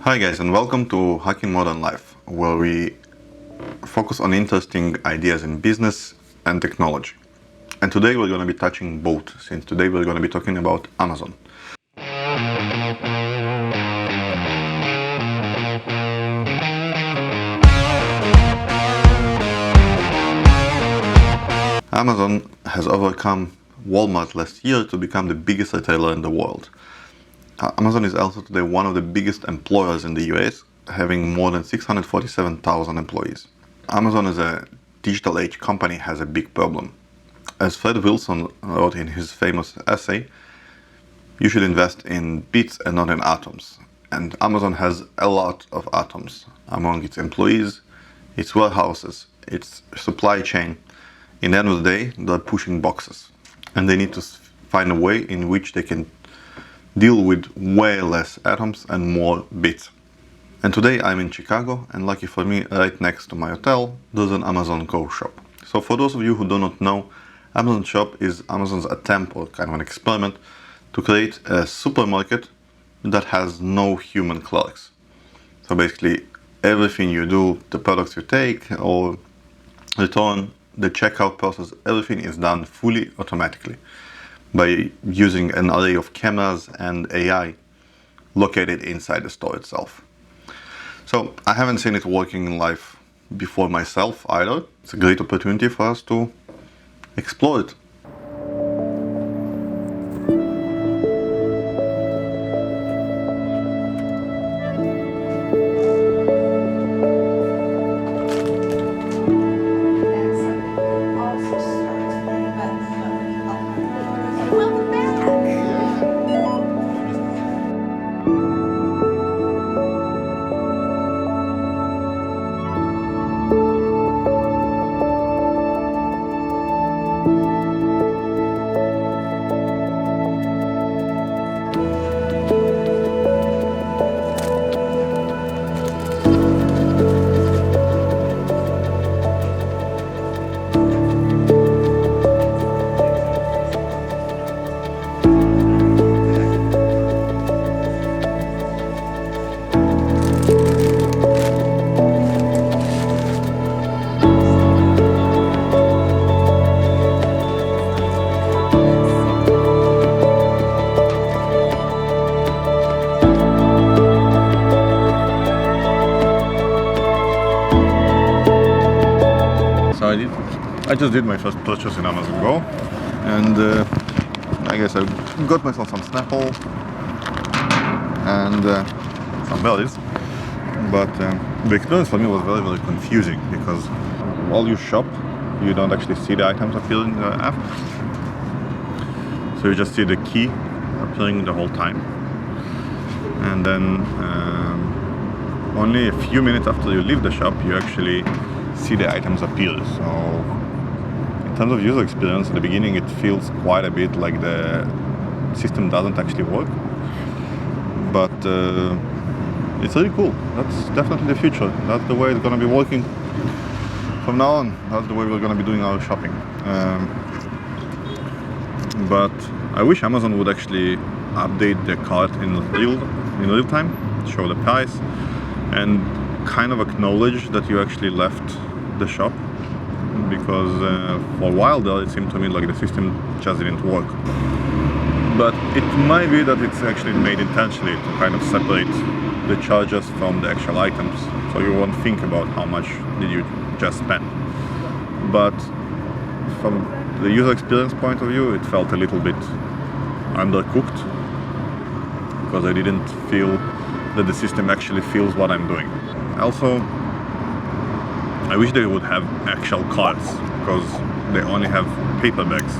Hi guys, and welcome to Hacking Modern Life, where we focus on interesting ideas in business and technology. And today we're going to be touching both, since today we're going to be talking about Amazon. Amazon has overcome Walmart last year to become the biggest retailer in the world. Amazon is also today one of the biggest employers in the US, having more than 647,000 employees. Amazon as a digital age company has a big problem. As Fred Wilson wrote in his famous essay, you should invest in bits and not in atoms. And Amazon has a lot of atoms among its employees, its warehouses, its supply chain. In the end of the day, they're pushing boxes. And they need to find a way in which they can deal with way less atoms and more bits. And today I'm in Chicago, and lucky for me, right next to my hotel, there's an Amazon Go shop. So for those of you who do not know, Amazon Shop is Amazon's attempt, or kind of an experiment, to create a supermarket that has no human clerks. So basically, everything you do, the products you take or return, the checkout process, everything is done fully automatically by using an array of cameras and AI located inside the store itself. So I haven't seen it working in life before myself either. It's a great opportunity for us to explore it. I just did my first purchase in Amazon Go, and I guess I got myself some Snapple and some berries. But the experience for me was very, very confusing because while you shop, you don't actually see the items appearing in the app. So you just see the key appearing the whole time, and then only a few minutes after you leave the shop, you actually see the items appear. So in terms of user experience, at the beginning it feels quite a bit like the system doesn't actually work, but it's really cool. That's definitely the future. That's the way it's going to be working from now on. That's the way we're going to be doing our shopping. But I wish Amazon would actually update the cart in real time, show the price, and kind of acknowledge that you actually left the shop, because for a while there it seemed to me like the system just didn't work. But it might be that it's actually made intentionally to kind of separate the charges from the actual items, so you won't think about how much did you just spend. But from the user experience point of view, it felt a little bit undercooked, because I didn't feel that the system actually feels what I'm doing. Also, I wish they would have actual cards, because they only have paper bags.